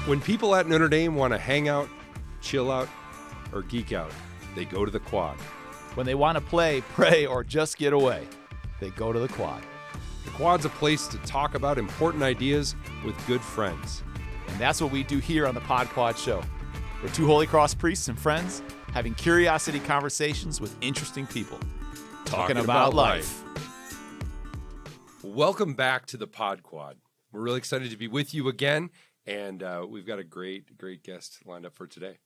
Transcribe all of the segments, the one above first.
When people at Notre Dame want to hang out, chill out, or geek out, they go to the Quad. When they want to play, pray, or just get away, they go to the Quad. The Quad's a place to talk about important ideas with good friends. And that's what we do here on the Pod Quad Show. We're two Holy Cross priests and friends having curiosity conversations with interesting people. Talking about life. Welcome back to the Pod Quad. We're really excited to be with you again, and we've got a great guest lined up for today.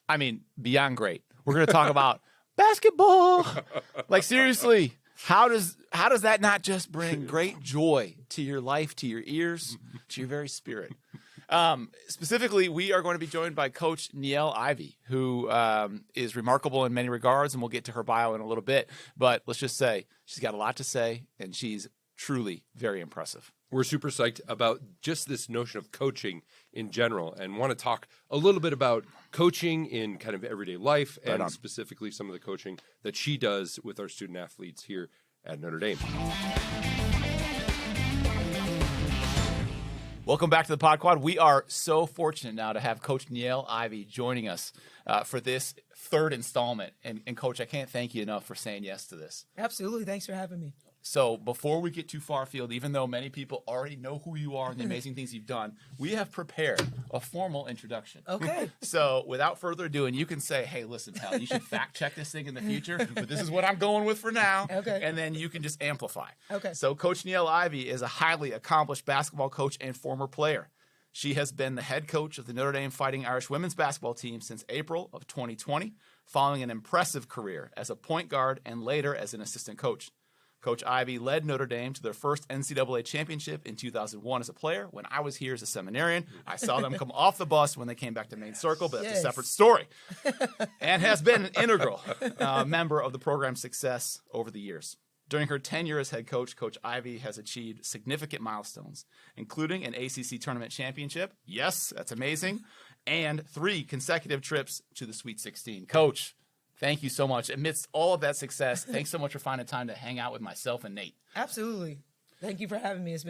I mean, beyond great. We're going to talk about basketball. Like, seriously, how does that not just bring great joy to your life, to your ears, to your very spirit? Specifically, we are going to be joined by Coach Niele Ivey, who is remarkable in many regards, and we'll get to her bio in a little bit. But let's just say she's got a lot to say, and she's truly very impressive. We're super psyched about just this notion of coaching in general and want to talk a little bit about coaching in kind of everyday life and specifically some of the coaching that she does with our student athletes here at Notre Dame. Welcome back to the Pod Quad. We are so fortunate now to have Coach Niele Ivey joining us for this third installment. And Coach, I can't thank you enough for saying yes to this. Absolutely. Thanks for having me. So before we get too far afield, even though many people already know who you are and the amazing things you've done, we have prepared a formal introduction. Okay. So without further ado, and you can say, hey, listen, pal, you should fact check this thing in the future, but this is what I'm going with for now. Okay. And then you can just amplify. Okay. So Coach Niele Ivey is a highly accomplished basketball coach and former player. She has been the head coach of the Notre Dame Fighting Irish women's basketball team since April of 2020, following an impressive career as a point guard and later as an assistant coach. Coach Ivey led Notre Dame to their first NCAA championship in 2001 as a player. When I was here as a seminarian, I saw them come off the bus when they came back to main circle, but that's a separate story. And has been an integral member of the program's success over the years. During her tenure as head coach, Coach Ivey has achieved significant milestones, including an ACC tournament championship. Yes, that's amazing. And 3 consecutive trips to the Sweet 16. Coach, thank you so much. Amidst all of that success, thanks so much for finding time to hang out with myself and Nate. Absolutely. Thank you for having me. It's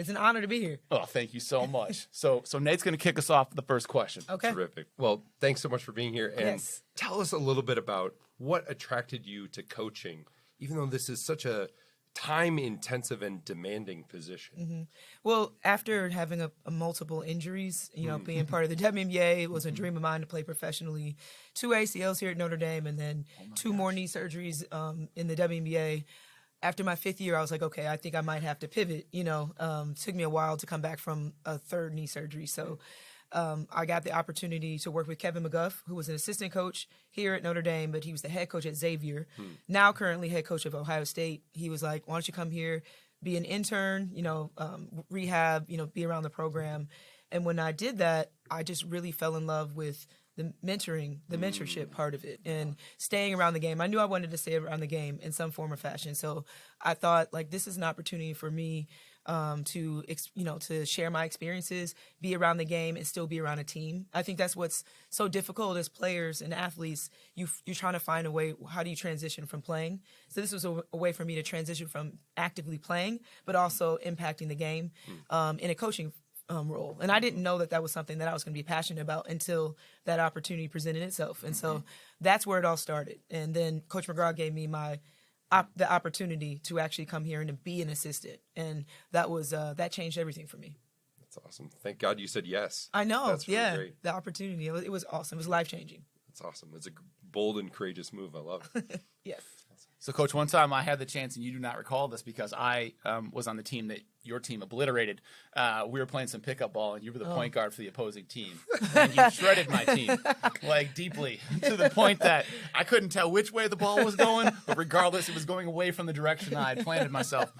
an honor to be here. Oh, thank you so much. So Nate's going to kick us off with the first question. Okay. Terrific. Well, thanks so much for being here. And Yes. Tell us a little bit about what attracted you to coaching, even though this is such a time-intensive and demanding position. Mm-hmm. Well, after having a multiple injuries, being part of the WNBA, it was a dream of mine to play professionally. 2 ACLs here at Notre Dame, and then 2 more knee surgeries in the WNBA. After my 5th year, I was like, okay, I think I might have to pivot. Took me a while to come back from a 3rd knee surgery. So I got the opportunity to work with Kevin McGuff, who was an assistant coach here at Notre Dame, but he was the head coach at Xavier, now currently head coach of Ohio State. He was like, why don't you come here, be an intern, rehab, be around the program. And when I did that, I just really fell in love with the mentorship part of it and staying around the game. I knew I wanted to stay around the game in some form or fashion. So I thought, this is an opportunity for me to share my experiences, be around the game, and still be around a team. I think that's what's so difficult as players and athletes. You're trying to find a way, how do you transition from playing? So this was a way for me to transition from actively playing, but also impacting the game in a coaching role. And I didn't know that was something that I was going to be passionate about until that opportunity presented itself. And so that's where it all started. And then Coach McGraw gave me the opportunity to actually come here and to be an assistant. And that was that changed everything for me. That's awesome. Thank God you said yes. I know. That's really great. The opportunity. It was awesome. It was life-changing. That's awesome. It's a bold and courageous move. I love it. Yes. So, Coach, one time I had the chance, and you do not recall this because I was on the team that your team obliterated. We were playing some pickup ball, and you were the point guard for the opposing team. And you shredded my team, deeply, to the point that I couldn't tell which way the ball was going, but regardless, it was going away from the direction I had planted myself.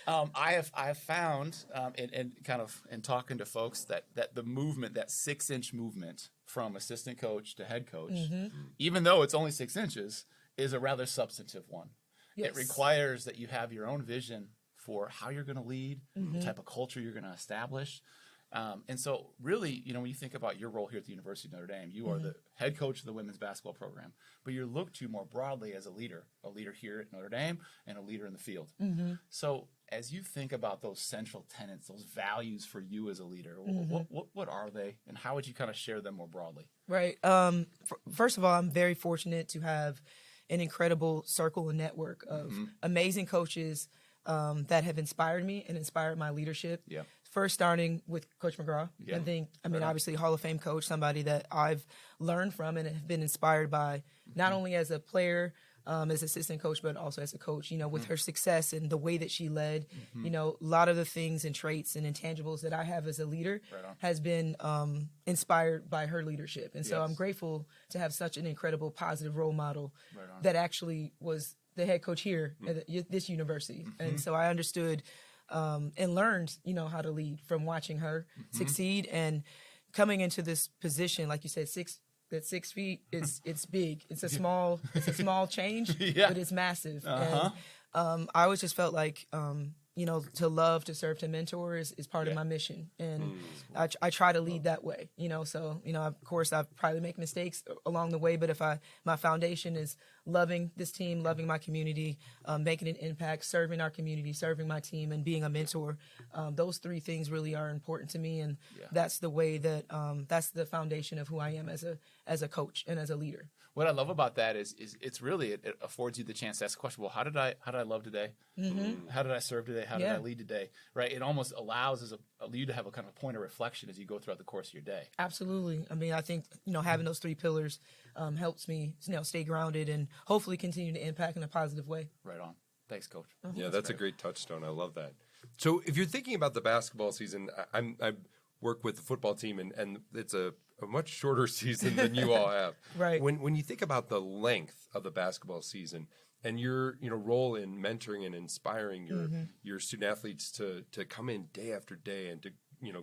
I have found, in talking to folks, that the movement, that 6-inch movement from assistant coach to head coach, even though it's only 6 inches, is a rather substantive one. Yes. It requires that you have your own vision for how you're going to lead, the type of culture you're going to establish. And so really, when you think about your role here at the University of Notre Dame, you are the head coach of the women's basketball program, but you're looked to more broadly as a leader here at Notre Dame and a leader in the field. So As you think about those central tenets, those values for you as a leader, what are they, and how would you kind of share them more broadly? Right. First of all, I'm very fortunate to have an incredible circle and network of amazing coaches that have inspired me and inspired my leadership. Yeah. First, starting with Coach McGraw. Yeah. I mean, obviously, Hall of Fame coach, somebody that I've learned from and have been inspired by, not only as a player, as assistant coach, but also as a coach, with her success and the way that she led, a lot of the things and traits and intangibles that I have as a leader has been inspired by her leadership. And so I'm grateful to have such an incredible positive role model that actually was the head coach here at this university. And so I understood and learned, how to lead from watching her succeed and coming into this position, like you said, 6 feet it's big. It's a small change, but it's massive. And I always just felt like to love, to serve, to mentor is part of my mission, and I try to lead that way. So of course I probably make mistakes along the way, but if my foundation is loving this team, loving my community, making an impact, serving our community, serving my team, and being a mentor, those three things really are important to me, and that's the way that that's the foundation of who I am as a coach and as a leader. What I love about that is it's really it affords you the chance to ask the question. Well, how did I love today? How did I serve today? How did I lead today? Right? It almost allows you to have a kind of a point of reflection as you go throughout the course of your day. Absolutely. I mean, I think having those three pillars helps me stay grounded and hopefully continue to impact in a positive way. Right on. Thanks, Coach. Yeah, that's a great touchstone. I love that. So if you're thinking about the basketball season, I work with the football team, and it's a much shorter season than you all have. Right. When you think about the length of the basketball season and your role in mentoring and inspiring your student athletes to come in day after day and to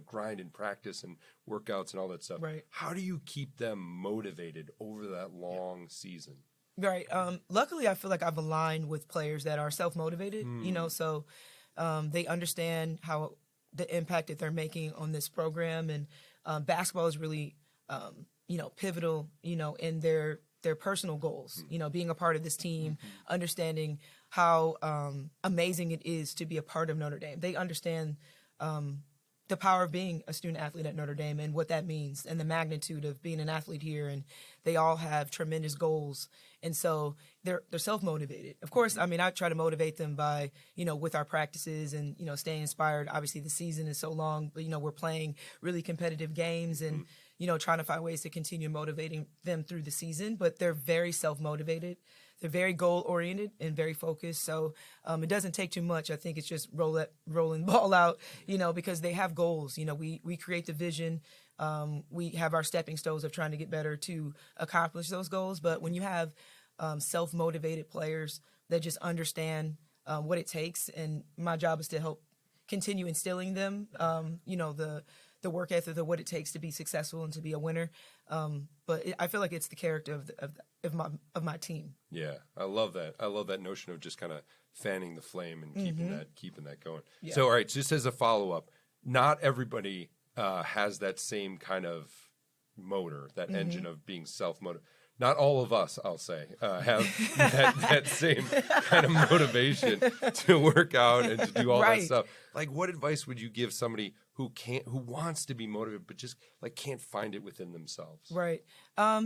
grind and practice and workouts and all that stuff. Right. How do you keep them motivated over that long season? Right. Luckily, I feel like I've aligned with players that are self-motivated, so they understand how the impact that they're making on this program. And basketball is really, pivotal, in their personal goals, being a part of this team, understanding how amazing it is to be a part of Notre Dame. They understand the power of being a student athlete at Notre Dame and what that means and the magnitude of being an athlete here. And they all have tremendous goals. And so they're self-motivated. Of course, I mean, I try to motivate them by, with our practices and, staying inspired. Obviously, the season is so long, but, we're playing really competitive games and, trying to find ways to continue motivating them through the season. But they're very self-motivated. They're very goal-oriented and very focused. So it doesn't take too much. I think it's just rolling ball out, because they have goals. We create the vision. We have our stepping stones of trying to get better to accomplish those goals. But when you have self-motivated players that just understand what it takes, and my job is to help continue instilling them, the work ethic of what it takes to be successful and to be a winner. But I feel like it's the character of my team. Yeah, I love that. I love that notion of just kind of fanning the flame and keeping that going. Yeah. So, all right, just as a follow-up, not everybody has that same kind of motor, that engine of being self-motivated. Not all of us, I'll say, have that same kind of motivation to work out and to do all that stuff. Like, what advice would you give somebody who wants to be motivated but just can't find it within themselves? Right.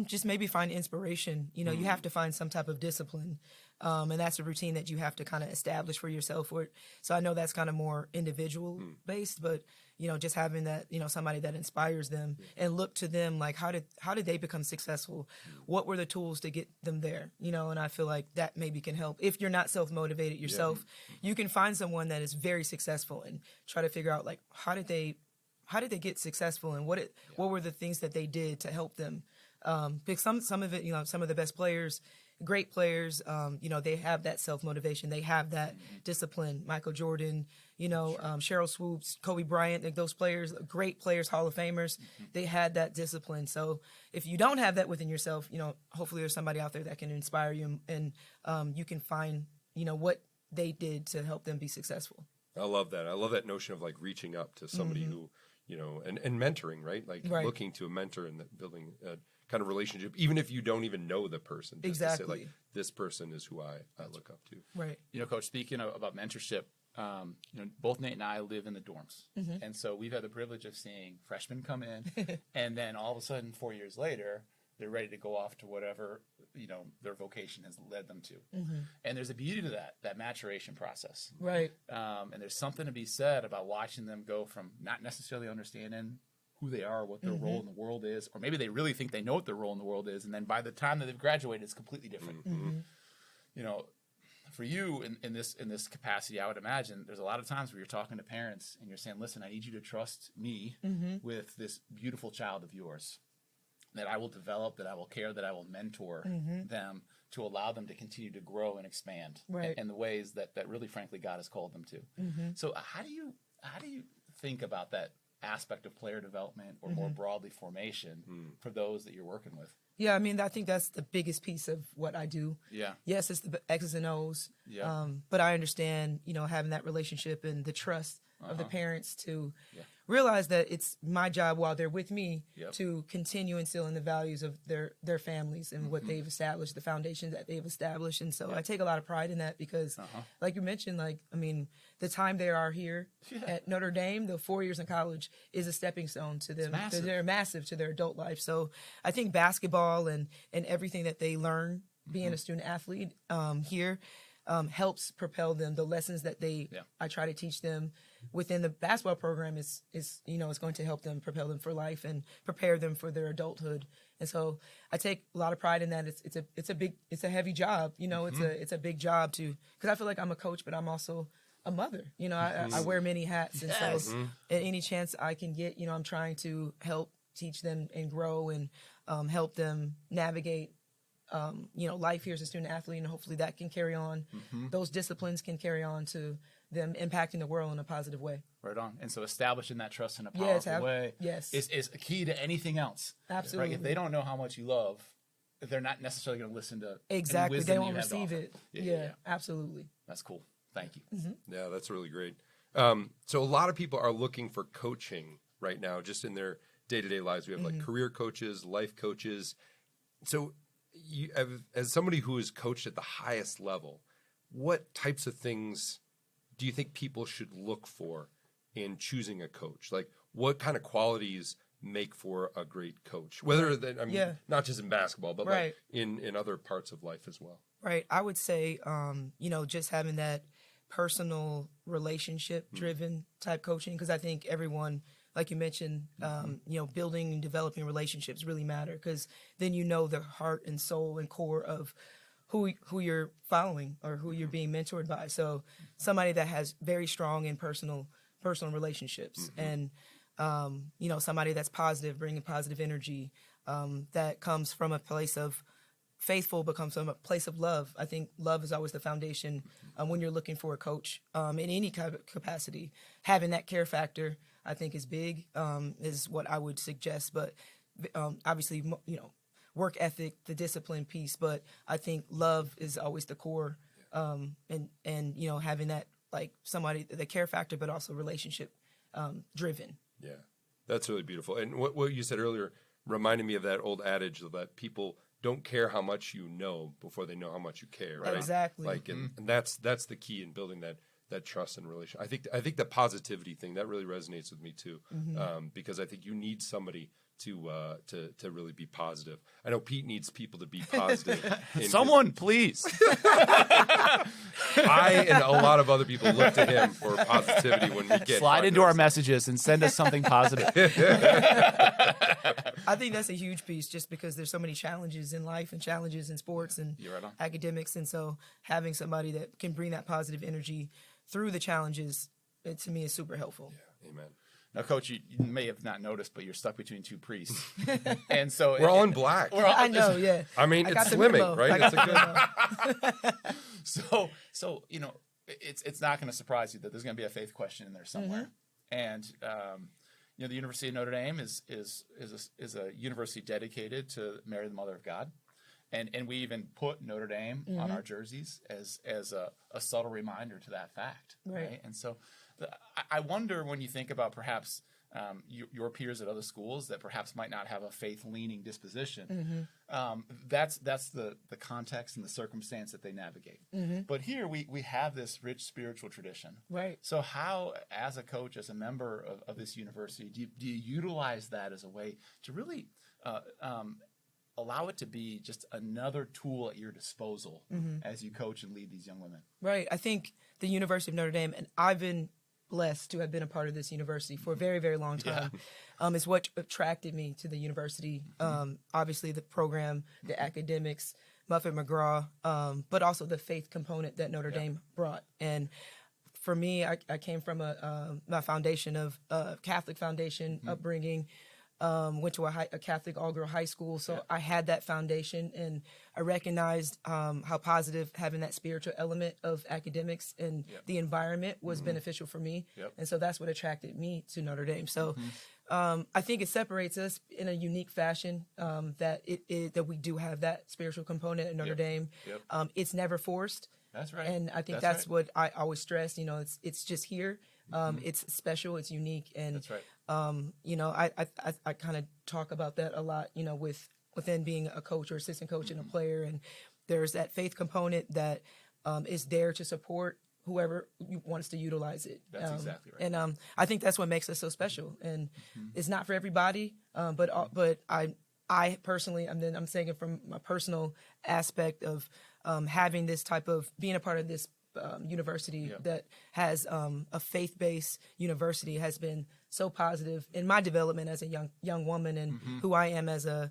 Just maybe find inspiration. You have to find some type of discipline, and that's a routine that you have to kind of establish for yourself. So I know that's kind of more individual based, but just having that, somebody that inspires them and look to them, like how did they become successful? What were the tools to get them there? And I feel like that maybe can help. If you're not self-motivated yourself, you can find someone that is very successful and try to figure out how did they get successful and what were the things that they did to help them? Because some of it, some of the best players, great players, they have that self-motivation. They have that discipline. Michael Jordan, Cheryl Swoops, Kobe Bryant, those players, great players, Hall of Famers, they had that discipline. So if you don't have that within yourself, hopefully there's somebody out there that can inspire you and you can find, what they did to help them be successful. I love that. I love that notion of reaching up to somebody who, and mentoring, right? Looking to a mentor and building a kind of relationship, even if you don't even know the person. Just exactly. To say, this person is who I look up to. Right. Coach, speaking about mentorship, both Nate and I live in the dorms. And so we've had the privilege of seeing freshmen come in, and then all of a sudden, 4 years later, they're ready to go off to whatever, their vocation has led them to. And there's a beauty to that maturation process. Right. And there's something to be said about watching them go from not necessarily understanding who they are, what their role in the world is, or maybe they really think they know what their role in the world is, and then by the time that they've graduated, it's completely different. For you in this capacity, I would imagine there's a lot of times where you're talking to parents and you're saying, listen, I need you to trust me with this beautiful child of yours that I will develop, that I will care, that I will mentor them to allow them to continue to grow and expand in the ways that really, frankly, God has called them to. So how do you think about that aspect of player development, or more broadly formation, for those that you're working with? Yeah, I mean, I think that's the biggest piece of what I do. Yeah. Yes, it's the X's and O's. Yeah. But I understand, having that relationship and the trust of the parents to realize that it's my job while they're with me to continue instilling the values of their families and what they've established, the foundation that they've established. And so I take a lot of pride in that because, like you mentioned, the time they are here at Notre Dame, the 4 years in college, is a stepping stone to them. They're massive to their adult life. So I think basketball and everything that they learn being a student athlete here helps propel them. The lessons that I try to teach them within the basketball program is going to help them, propel them for life and prepare them for their adulthood. And so I take a lot of pride in that. It's a heavy job. It's a big job because I feel like I'm a coach, but I'm also a mother. I wear many hats. And so at any chance I can get, I'm trying to help teach them and grow and help them navigate life here as a student athlete, and hopefully that can carry on. Those disciplines can carry on to them impacting the world in a positive way. Right on. And so establishing that trust in a powerful way is a key to anything else. Absolutely. Right? If they don't know how much you love, they're not necessarily going to listen to exactly. Any wisdom they won't you have to receive offer. it. Yeah, absolutely. That's cool. Thank you. Yeah, that's really great. So a lot of people are looking for coaching right now, just in their day-to-day lives. We have like career coaches, life coaches. So you, as somebody who is coached at the highest level, what types of things do you think people should look for in choosing a coach? Like, what kind of qualities make for a great coach? Whether not just in basketball, but like in other parts of life as well. Right. I would say, just having that personal relationship-driven type coaching, because I think everyone, like you mentioned, building and developing relationships really matter, because then the heart and soul and core of who you're following or who you're being mentored by. So somebody that has very strong and personal relationships, and somebody that's positive, bringing positive energy, that comes from a place of faithful, but comes from a place of love. I think love is always the foundation when you're looking for a coach in any kind of capacity. Having that care factor, I think, is big, is what I would suggest. But obviously, work ethic, the discipline piece, but I think love is always the core, and having that, like, somebody, the care factor, but also relationship driven. Yeah, that's really beautiful. And what you said earlier reminded me of that old adage that people don't care how much you know before they know how much you care, right? Exactly. Like, and that's the key in building that trust and relation. I think the positivity thing that really resonates with me too, because I think you need somebody to really be positive. I know Pete needs people to be positive. Someone, please. I and a lot of other people look to him for positivity when we get slide into our messages and send us something positive. I think that's a huge piece, just because there's so many challenges in life and challenges in sports and academics, and so having somebody that can bring that positive energy through the challenges, to me, is super helpful. Yeah, amen. Now, Coach, you may have not noticed, but you're stuck between two priests, and so we're all in black. I know, yeah. I mean, it's swimming, right? It's a good. So it's not going to surprise you that there's going to be a faith question in there somewhere, and the University of Notre Dame is a university dedicated to Mary, the Mother of God, and we even put Notre Dame on our jerseys as a subtle reminder to that fact, right? And so I wonder, when you think about perhaps your peers at other schools that perhaps might not have a faith-leaning disposition. That's the context and the circumstance that they navigate. But here we have this rich spiritual tradition. Right. So how, as a coach, as a member of this university, do you utilize that as a way to really allow it to be just another tool at your disposal as you coach and lead these young women? Right. I think the University of Notre Dame, and I've been blessed to have been a part of this university for a very, very long time. Is what attracted me to the university. Obviously, the program, the academics, Muffet McGraw, but also the faith component that Notre Dame brought. And for me, I came from my foundation of Catholic foundation upbringing. Went to a Catholic all-girl high school, so I had that foundation, and I recognized how positive having that spiritual element of academics and the environment was beneficial for me, and so that's what attracted me to Notre Dame. So I think it separates us in a unique fashion, that that we do have that spiritual component at Notre Dame. It's never forced. That's right. And I think that's what I always stress. It's just here. It's special. It's unique. And that's right. I kind of talk about that a lot. Within being a coach or assistant coach and a player, and there's that faith component that is there to support whoever wants to utilize it. That's exactly right. And I think that's what makes us so special. And it's not for everybody, but I personally, I'm saying it from my personal aspect of having this type of being a part of this university that has a faith-based university has been so positive in my development as a young woman and who I am as a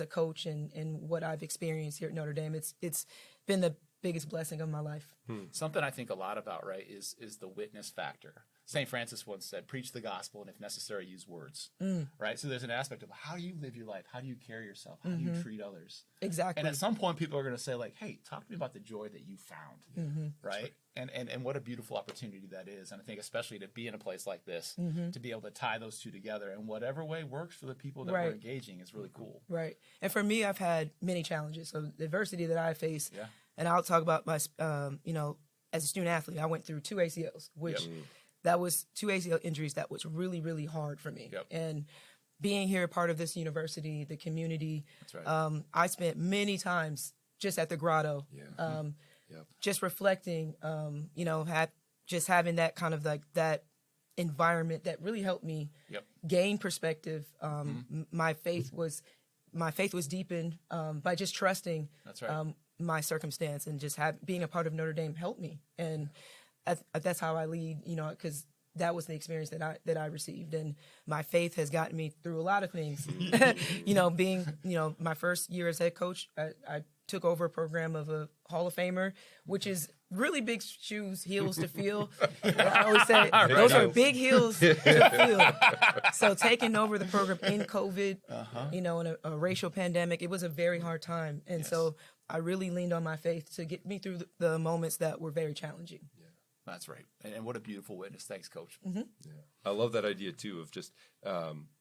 coach and what I've experienced here at Notre Dame. It's been the biggest blessing of my life. Something I think a lot about, right, is the witness factor. St. Francis once said, preach the gospel, and if necessary, use words, right? So there's an aspect of how do you live your life? How do you carry yourself? How do you treat others? Exactly. And at some point, people are going to say, like, hey, talk to me about the joy that you found, right? And what a beautiful opportunity that is. And I think especially to be in a place like this, to be able to tie those two together in whatever way works for the people that we're engaging is really cool. Right. And for me, I've had many challenges. So the adversity that I face, and I'll talk about my, as a student athlete, I went through 2 ACLs, which that was 2 ACL injuries that was really, really hard for me. And being here, part of this university, the community, I spent many times just at the grotto, just reflecting, just having that kind of like that environment that really helped me gain perspective. My faith was deepened by just trusting my circumstance, and just being a part of Notre Dame helped me. And that's how I lead, because that was the experience that I received, and my faith has gotten me through a lot of things. Being my first year as head coach, I took over a program of a Hall of Famer, which is really big heels to fill. I always say those are big heels to fill. So taking over the program in COVID, in a racial pandemic, it was a very hard time, and so I really leaned on my faith to get me through the moments that were very challenging. That's right. And what a beautiful witness. Thanks, Coach. I love that idea, too, of just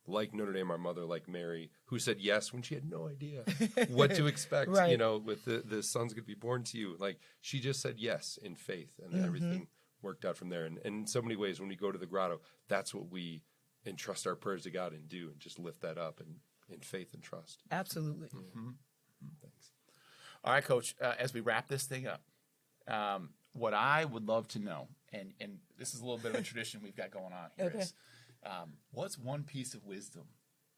like Notre Dame, our mother, like Mary, who said yes when she had no idea what to expect, with the son's going to be born to you. Like, she just said yes in faith, and everything worked out from there. And in so many ways, when we go to the grotto, that's what we entrust our prayers to God and do, and just lift that up in faith and trust. Absolutely. Thanks. All right, Coach, as we wrap this thing up, what I would love to know, and this is a little bit of a tradition we've got going on here, is what's one piece of wisdom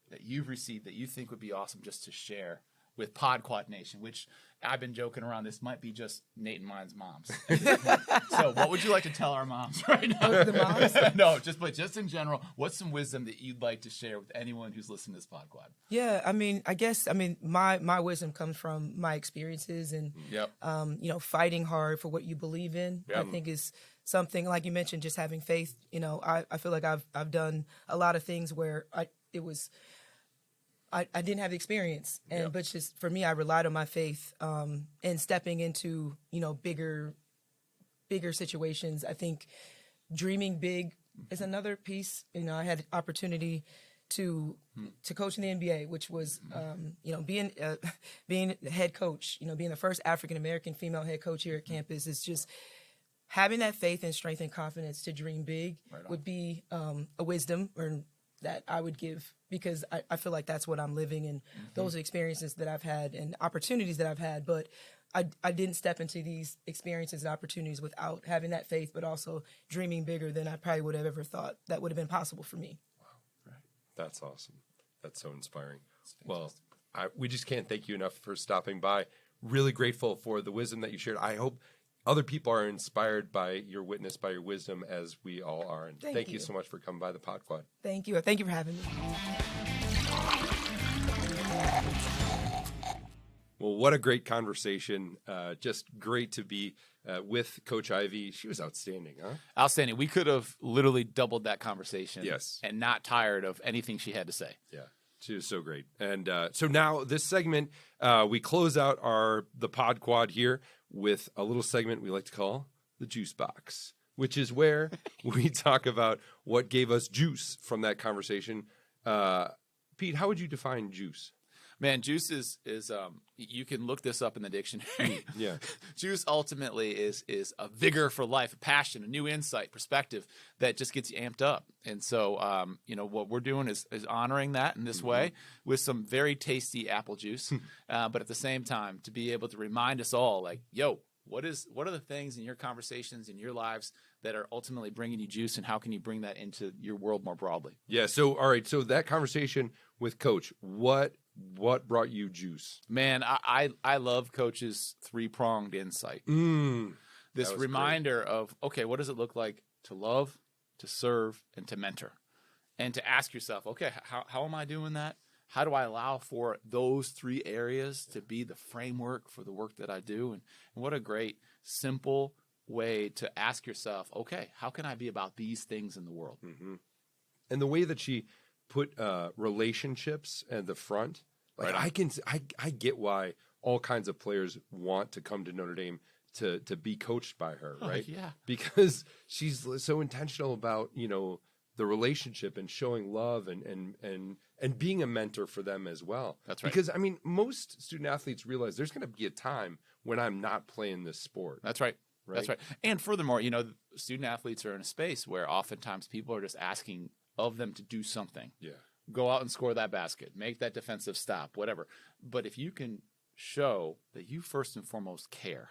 that you've received that you think would be awesome just to share with Podquad Nation, which I've been joking around, this might be just Nate and mine's moms. So what would you like to tell our moms right now? The moms? No, just in general, what's some wisdom that you'd like to share with anyone who's listening to this Podquad? Yeah, I guess my wisdom comes from my experiences and, fighting hard for what you believe in. I think is something, like you mentioned, just having faith. I feel like I've done a lot of things where I didn't have the experience, but just for me, I relied on my faith and stepping into bigger situations. I think dreaming big is another piece. I had the opportunity to coach in the NBA, which was being the head coach. Being the first African American female head coach here at campus is just having that faith and strength and confidence to dream big would be a wisdom or that I would give, because I feel like that's what I'm living, and those experiences that I've had and opportunities that I've had. But I didn't step into these experiences and opportunities without having that faith, but also dreaming bigger than I probably would have ever thought that would have been possible for me. Wow. Right. That's awesome. That's so inspiring. Well, we just can't thank you enough for stopping by. Really grateful for the wisdom that you shared. I hope other people are inspired by your witness, by your wisdom, as we all are. And thank you so much for coming by the Pod Quad. Thank you. Thank you for having me. Well, what a great conversation. Just great to be with Coach Ivey. She was outstanding, huh? Outstanding. We could have literally doubled that conversation. Yes. And not tired of anything she had to say. Yeah. She was so great. And so now this segment, we close out the Pod Quad here with a little segment we like to call the Juice Box, which is where we talk about what gave us juice from that conversation. Pete, how would you define juice? Man, juice is you can look this up in the dictionary. Yeah. Juice ultimately is a vigor for life, a passion, a new insight, perspective that just gets you amped up. And so, what we're doing is honoring that in this way with some very tasty apple juice. But at the same time, to be able to remind us all, like, yo, what are the things in your conversations, in your lives that are ultimately bringing you juice, and how can you bring that into your world more broadly? Yeah. So, all right. So that conversation with Coach, what brought you juice? Man, I love Coach's three-pronged insight. This reminder of, okay, what does it look like to love, to serve, and to mentor? And to ask yourself, okay, how am I doing that? How do I allow for those three areas to be the framework for the work that I do? And what a great, simple way to ask yourself, okay, how can I be about these things in the world? Mm-hmm. And the way that she put relationships at the front, like I get why all kinds of players want to come to Notre Dame to be coached by her, right? Yeah. Because she's so intentional about, the relationship and showing love and being a mentor for them as well. That's right. Because most student athletes realize there's going to be a time when I'm not playing this sport. That's right. That's right. And furthermore, student athletes are in a space where oftentimes people are just asking of them to do something. Yeah. Go out and score that basket, make that defensive stop, whatever. But if you can show that you first and foremost care,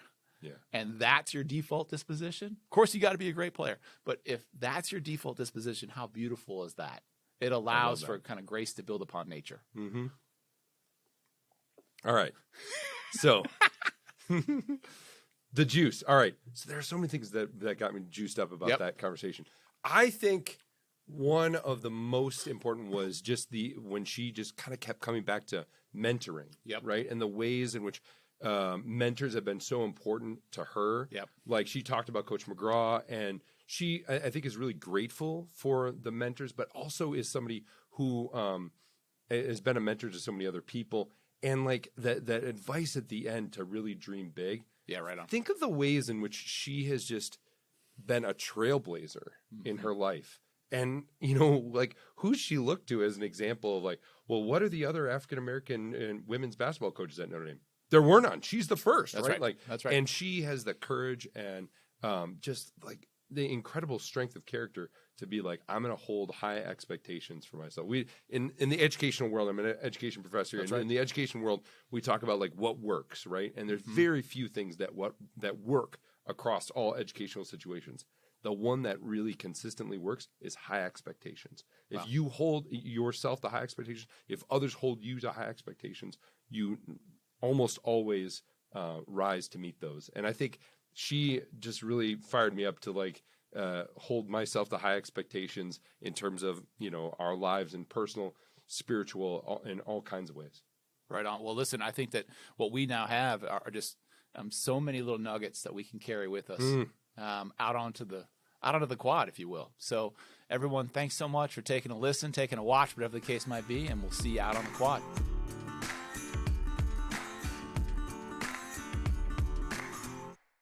and that's your default disposition, of course you got to be a great player. But if that's your default disposition, how beautiful is that? It allows for kind of grace to build upon nature. Mm-hmm. All right. So the juice. All right. So there are so many things that got me juiced up about that conversation. I think one of the most important was just when she just kind of kept coming back to mentoring, right? And the ways in which mentors have been so important to her. Yep. Like she talked about Coach McGraw, and she, I think, is really grateful for the mentors, but also is somebody who has been a mentor to so many other people. And like that advice at the end to really dream big. Yeah, right on. Think of the ways in which she has just been a trailblazer in her life. And, like, who's she looked to as an example of, like, well, what are the other African-American and women's basketball coaches at Notre Dame? There were none. She's the first, right? Like, that's right. And she has the courage and just, like, the incredible strength of character to be like, I'm going to hold high expectations for myself. In the educational world, I'm an education professor. And in the education world, we talk about, like, what works, right? And there's very few things that work across all educational situations. The one that really consistently works is high expectations. If you hold yourself to high expectations, if others hold you to high expectations, you almost always rise to meet those. And I think she just really fired me up to like hold myself to high expectations in terms of, our lives and personal, spiritual, in all kinds of ways. Right on. Well, listen, I think that what we now have are just so many little nuggets that we can carry with us. Out onto the quad, if you will. So everyone, thanks so much for taking a listen, taking a watch, whatever the case might be, and we'll see you out on the quad.